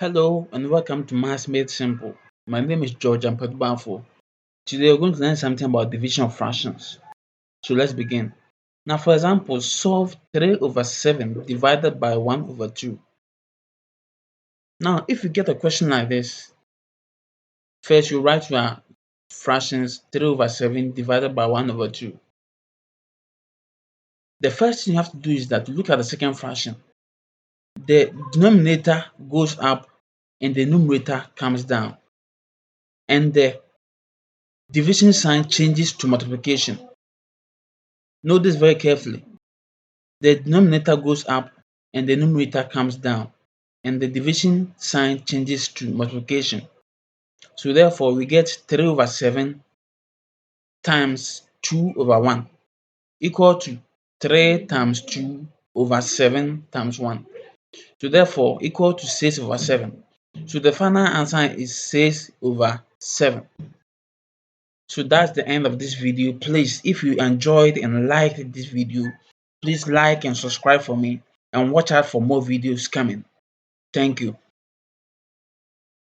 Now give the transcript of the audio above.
Hello and welcome to Maths Made Simple. My name is George Ampatubanfo. Today we're going to learn something about division of fractions. So let's begin. Now for example, solve 3 over 7 divided by 1 over 2. Now if you get a question like this, first you write your fractions 3 over 7 divided by 1 over 2. The first thing you have to do is that look at the second fraction. The denominator goes up and the numerator comes down. And the division sign changes to multiplication. Note this very carefully. The denominator goes up and the numerator comes down, and the division sign changes to multiplication. So therefore, we get 3 over 7 times 2 over 1 equal to 3 times 2 over 7 times 1. So therefore, equal to 6 over 7. So the final answer is 6 over 7. So that's the end of this video. Please, if you enjoyed and liked this video, please like and subscribe for me and watch out for more videos coming. Thank you.